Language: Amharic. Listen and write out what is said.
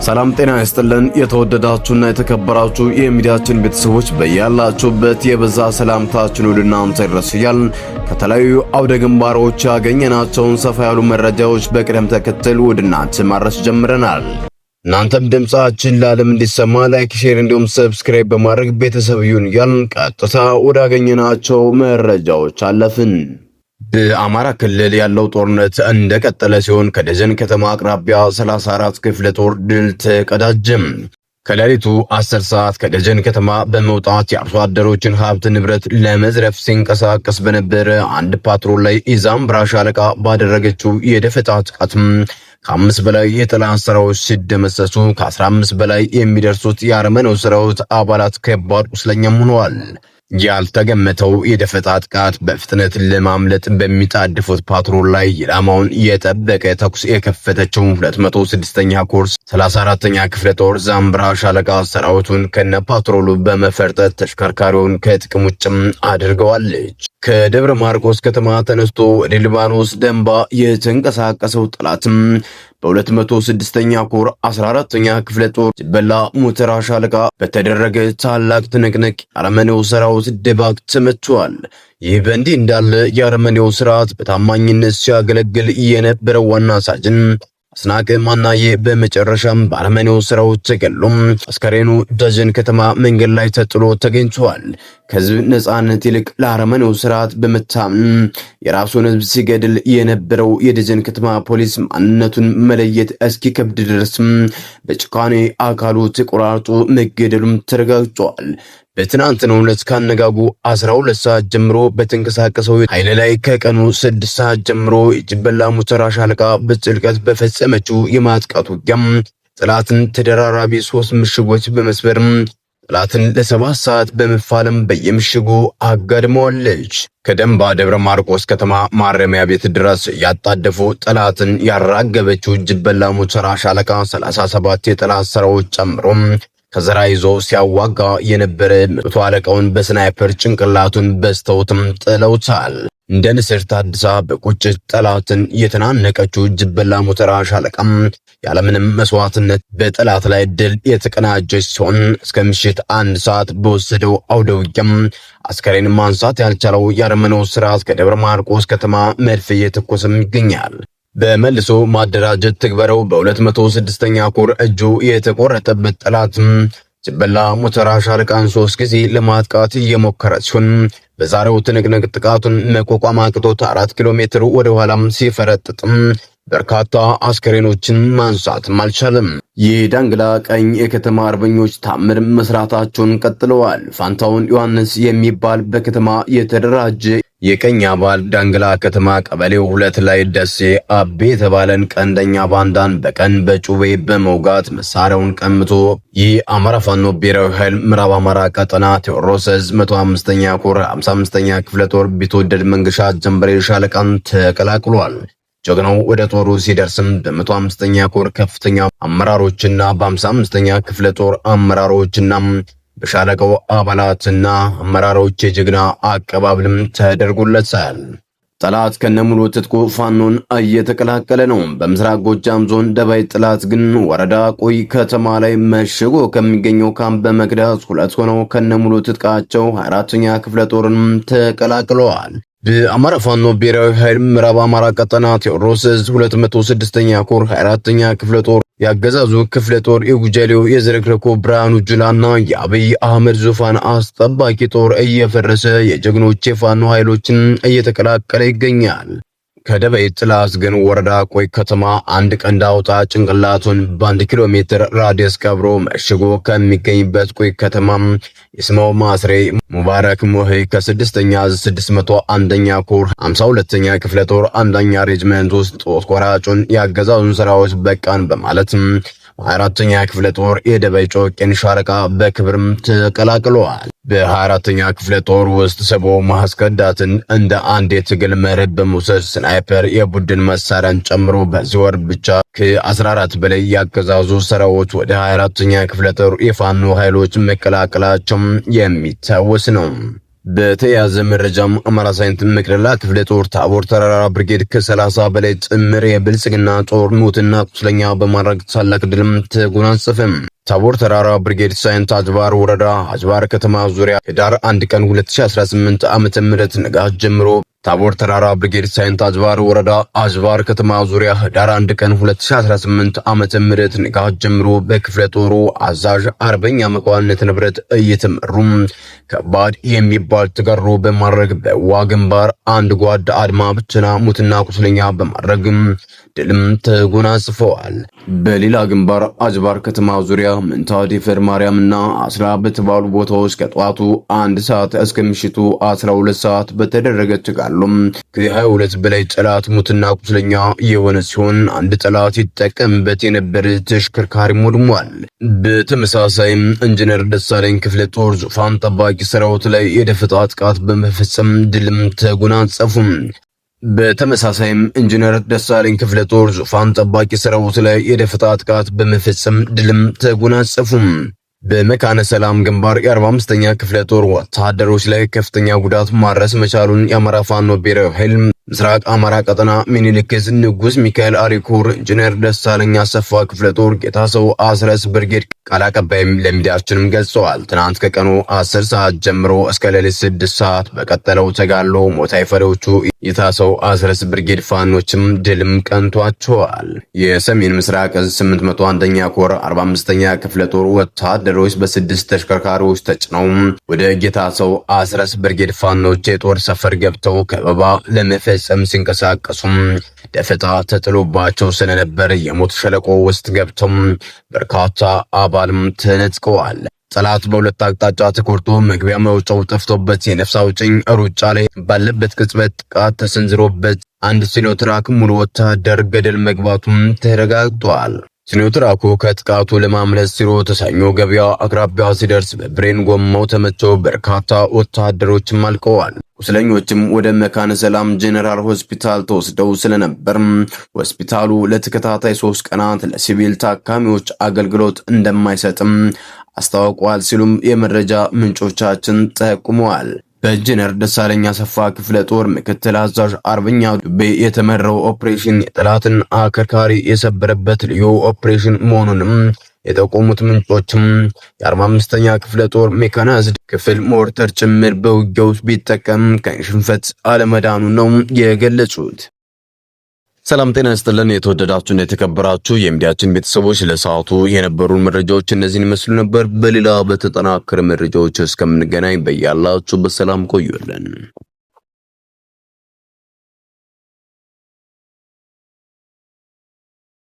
ሰላም ጤና ይስጥልን። የተወደዳችሁና የተከበራችሁ የሚዲያችን ቤተሰቦች በያላችሁበት የበዛ ሰላምታችን ወደ እናንተ ይድረስ እያልን ከተለያዩ አውደ ግንባሮች ያገኘናቸውን ሰፋ ያሉ መረጃዎች በቅደም ተከተል ወደ እናንተ ማድረስ ጀምረናል። እናንተም ድምጻችን ለዓለም እንዲሰማ ላይክ፣ ሼር እንዲሁም ሰብስክራይብ በማድረግ ቤተሰብ ይሁን እያልን ቀጥታ ወዳገኘናቸው መረጃዎች አለፍን። በአማራ ክልል ያለው ጦርነት እንደቀጠለ ሲሆን ከደጀን ከተማ አቅራቢያ 34 ክፍለ ጦር ድል ተቀዳጀም። ከሌሊቱ 10 ሰዓት ከደጀን ከተማ በመውጣት የአርሶ አደሮችን ሀብት ንብረት ለመዝረፍ ሲንቀሳቀስ በነበረ አንድ ፓትሮል ላይ ኢዛምብራ ሻለቃ ባደረገችው የደፈጣ ጥቃት ከ5 በላይ የጠላት ሰራዊት ሲደመሰሱ ከ15 በላይ የሚደርሱት የአርመነው ሰራዊት አባላት ከባድ ቁስለኛም ሆነዋል። ያልተገመተው የደፈጣ ጥቃት በፍጥነት ለማምለጥ በሚጣድፉት ፓትሮል ላይ ኢላማውን የጠበቀ ተኩስ የከፈተችው 206ኛ ኮርስ 34ኛ ክፍለ ጦር ዛምብራ ሻለቃ ሰራዊቱን ከነ ፓትሮሉ በመፈርጠት ተሽከርካሪውን ከጥቅም ውጭ አድርገዋለች። ከደብረ ማርቆስ ከተማ ተነስቶ ወደ ሊባኖስ ደንባ የተንቀሳቀሰው ጠላትም በ206ኛ ኮር 14ኛ ክፍለ ጦር ጅበላ ሙተራ ሻለቃ በተደረገ ታላቅ ትንቅንቅ የአርመኔው ሰራዊት ድባቅ ተመቷል። ይህ በእንዲህ እንዳለ የአርመኔው ስርዓት በታማኝነት ሲያገለግል የነበረው ዋና ሳጅን አስናቀ ማናዬ በመጨረሻም በአርመኔው ሰራዊት ተገሎም አስከሬኑ ደጀን ከተማ መንገድ ላይ ተጥሎ ተገኝቷል። ከህዝብ ነጻነት ይልቅ ለአርመኔው ስርዓት በመታመን የራሱን ህዝብ ሲገድል የነበረው የደጀን ከተማ ፖሊስ ማንነቱን መለየት እስኪከብድ ድረስ በጭካኔ አካሉ ተቆራርጦ መገደሉም ተረጋግጧል። በትናንትናው ዕለት ካነጋጉ 12 ሰዓት ጀምሮ በተንቀሳቀሰው ኃይል ላይ ከቀኑ 6 ሰዓት ጀምሮ የጅበላ ሙተራ ሻለቃ በጥልቀት በፈጸመችው የማጥቃት ውጊያም ጠላትን ተደራራቢ 3 ምሽጎች በመስበር ጠላትን ለ7 ሰዓት በመፋለም በየምሽጉ አጋድመዋለች። ከደንባ ደብረ ማርቆስ ከተማ ማረሚያ ቤት ድረስ ያጣደፉ ጠላትን ያራገበችው ጅበላ ሙተራ ሻለቃ 37 የጠላት ሰራዊት ጨምሮ ከዘራ ይዞ ሲያዋጋ የነበረ መቶ አለቃውን በስናይፐር ጭንቅላቱን በስተውትም ጥለውታል። እንደ ንስር ታድሳ በቁጭት ጠላትን የተናነቀችው ጅበላ ሙተራ ሻለቃም ያለምንም መስዋዕትነት በጠላት ላይ ድል የተቀናጀች ሲሆን እስከ ምሽት 1 ሰዓት በወሰደው አውደ ውጊያም አስከሬን ማንሳት ያልቻለው የአርመኔው ስርዓት ከደብረ ማርቆስ ከተማ መድፍ እየተኮሰም ይገኛል። በመልሶ ማደራጀት ትግበረው በ206ኛ ኮር እጁ የተቆረጠበት ጠላት ጅበላ ሙተራ ሻለቃን 3 ጊዜ ለማጥቃት እየሞከረ ሲሆን በዛሬው ትንቅንቅ ጥቃቱን መቋቋም አቅቶት 4 ኪሎ ሜትር ወደ ኋላም ሲፈረጥጥም በርካታ አስከሬኖችን ማንሳት አልቻለም። የዳንግላ ቀኝ የከተማ አርበኞች ታምር መስራታቸውን ቀጥለዋል። ፋንታውን ዮሐንስ የሚባል በከተማ የተደራጀ የቀኝ አባል ዳንግላ ከተማ ቀበሌው 2 ላይ ደሴ አቤ የተባለን ቀንደኛ ባንዳን በቀን በጩቤ በመውጋት መሳሪያውን ቀምቶ የአማራ ፋኖ ብሔራዊ ኃይል ምዕራብ አማራ ቀጠና ቴዎድሮስ 105ኛ ኮር 55ኛ ክፍለ ጦር ቢትወደድ መንገሻ ጀንበሬ ሻለቃን ተቀላቅሏል። ጀግናው ወደ ጦሩ ሲደርስም በ105ኛ ኮር ከፍተኛ አመራሮችና በ55ኛ ክፍለ ጦር አመራሮችና በሻለቃው አባላትና አመራሮች የጀግና አቀባበልም ተደርጎለታል። ጠላት ከነሙሉ ትጥቁ ፋኖን እየተቀላቀለ ነው። በምስራቅ ጎጃም ዞን ደባይ ጠላት ግን ወረዳ ቆይ ከተማ ላይ መሽጎ ከሚገኘው ካምፕ በመክዳት 2 ሆነው ከነሙሉ ትጥቃቸው 24ኛ ክፍለ ጦርን ተቀላቅለዋል። በአማራ ፋኖ ብሔራዊ ኃይል ምዕራብ አማራ ቀጠና ቴዎድሮስ 206ኛ ኮር 24ኛ ክፍለ ጦር ያገዛዙ ክፍለ ጦር የጉጀሌው የዝርክርኩ ብርሃኑ ጁላና የአብይ አህመድ ዙፋን አስጠባቂ ጦር እየፈረሰ የጀግኖች የፋኖ ኃይሎችን እየተቀላቀለ ይገኛል። ከደባይ ጥላት ግን ወረዳ ቆይ ከተማ አንድ ቀንድ አውጣ ጭንቅላቱን በ1 ኪሎ ሜትር ራዲየስ ቀብሮ መሽጎ ከሚገኝበት ቆይ ከተማ የስማው ማስሬ ሙባረክ ሞሄ ከ6ኛ 601ኛ ኮር 52ኛ ክፍለ ጦር 1ኛ ሬጅመንት ውስጥ ጦር ቆራጩን ያገዛዙን ሰራዊት በቃን በማለት 24ኛ ክፍለ ጦር የደባይ ጮቄን ሻለቃ በክብርም ተቀላቅለዋል። በ24ኛ ክፍለ ጦር ውስጥ ሰቦ ማስከዳትን እንደ አንድ የትግል መርህ በመውሰድ ስናይፐር የቡድን መሳሪያን ጨምሮ በዚህ ወር ብቻ ከ14 በላይ ያገዛዙ ሰራዊት ወደ 24ኛ ክፍለ ጦር የፋኖ ኃይሎች መቀላቀላቸው የሚታወስ ነው። በተያያዘ መረጃም አማራ ሳይንት መቅደላ ክፍለ ጦር ታቦር ተራራ ብርጌድ ከ30 በላይ ጥምር የብልጽግና ጦር ሙትና ቁስለኛ በማድረግ ታላቅ ድልም ተጎናጸፈ። ታቦር ተራራ ብርጌድ ሳይንት አጅባር ወረዳ አጅባር ከተማ ዙሪያ ህዳር 1 ቀን 2018 ዓመተ ምህረት ንጋት ጀምሮ ታቦር ተራራ ብርጌድ ሳይንት አጅባር ወረዳ አጅባር ከተማ ዙሪያ ህዳር 1 ቀን 2018 ዓመተ ምህረት ንጋት ጀምሮ በክፍለ ጦሩ አዛዥ አርበኛ መኳንንት ንብረት እየተመሩ ከባድ የሚባል ተጋድሎ በማድረግ በዋግንባር አንድ ጓድ አድማ ብተና ሙትና ቁስለኛ በማድረግ ድልም ተጎናጽፈዋል። በሌላ ግንባር አጅባር ከተማ ዙሪያ ምንታ ዲፈር ማርያምና አስራ በተባሉ ቦታዎች ከጠዋቱ 1 ሰዓት እስከ ምሽቱ 12 ሰዓት በተደረገ ተጋድሎ ከ22 በላይ ጠላት ሙትና ቁስለኛ የሆነ ሲሆን አንድ ጠላት ይጠቀምበት የነበረ ተሽከርካሪ ወድሟል። በተመሳሳይም ኢንጂነር ደሳለኝ ክፍለ ጦር ዙፋን ጠባቂ ሰራዊት ላይ የደፈጣ ጥቃት በመፈጸም ድልም ተጎናጸፉ። በተመሳሳይም ኢንጂነር ደሳለኝ ክፍለ ጦር ዙፋን ጠባቂ ሰራዊት ላይ የደፈጣ ጥቃት በመፈጸም ድልም ተጎናጸፉ። በመካነ ሰላም ግንባር የ45ኛ ክፍለ ጦር ወታደሮች ላይ ከፍተኛ ጉዳት ማድረስ መቻሉን የአማራ ፋኖ ብሔራዊ ኃይል ምስራቅ አማራ ቀጠና ሚኒሊክ ዕዝ ንጉስ ሚካኤል አሪኮር ኢንጂነር ደሳለኝ አሰፋ ክፍለ ጦር ጌታሰው አስረስ ብርጌድ ቃል አቀባይ ለሚዲያችንም ገልጸዋል። ትናንት ከቀኑ 10 ሰዓት ጀምሮ እስከ ሌሊት 6 ሰዓት በቀጠለው ተጋድሎ ሞታይ ፈሪዎቹ ጌታሰው አስረስ ብርጌድ ፋኖችም ድልም ቀንቷቸዋል። የሰሜን ምስራቅ ዕዝ 801ኛ ኮር 45ኛ ክፍለ ጦር ወታደሮች በ6 ተሽከርካሪዎች ተጭነው ወደ ጌታሰው አስረስ ብርጌድ ፋኖች የጦር ሰፈር ገብተው ከበባ ለመፈጸም ሲንቀሳቀሱ ደፈጣ ተጥሎባቸው ስለነበር የሞት ሸለቆ ውስጥ ገብተው በርካታ አባልም ተነጥቀዋል። ጠላት በሁለት አቅጣጫ ተቆርጦ መግቢያ መውጫው ጠፍቶበት የነፍስ አውጭኝ ሩጫ ላይ ባለበት ቅጽበት ጥቃት ተሰንዝሮበት አንድ ሲኖትራክ ሙሉ ወታደር ገደል መግባቱም ተረጋግጧል። ሲኖትራኩ ከጥቃቱ ለማምለጥ ሲሮጥ ሰኞ ገበያ አቅራቢያ ሲደርስ በብሬን ጎማው ተመቶ በርካታ ወታደሮችም አልቀዋል። ቁስለኞችም ወደ መካነ ሰላም ጄኔራል ሆስፒታል ተወስደው ስለነበር ሆስፒታሉ ለተከታታይ 3 ቀናት ለሲቪል ታካሚዎች አገልግሎት እንደማይሰጥም አስታውቋል ሲሉም የመረጃ ምንጮቻችን ጠቁመዋል። በኢንጂነር ደሳለኝ አሰፋ ክፍለ ጦር ምክትል አዛዥ አርበኛ ዱቤ የተመራው ኦፕሬሽን የጠላትን አከርካሪ የሰበረበት ልዩ ኦፕሬሽን መሆኑንም የጠቆሙት ምንጮችም የ45ኛ ክፍለ ጦር ሜካናይዝድ ክፍል ሞርተር ጭምር በውጊያው ቢጠቀም ከሽንፈት አለመዳኑ ነው የገለጹት። ሰላም ጤና ይስጥልን። የተወደዳችሁና የተከበራችሁ የሚዲያችን ቤተሰቦች ለሰዓቱ የነበሩን መረጃዎች እነዚህን ይመስሉ ነበር። በሌላ በተጠናከረ መረጃዎች እስከምንገናኝ በያላችሁ በሰላም ቆዩልን።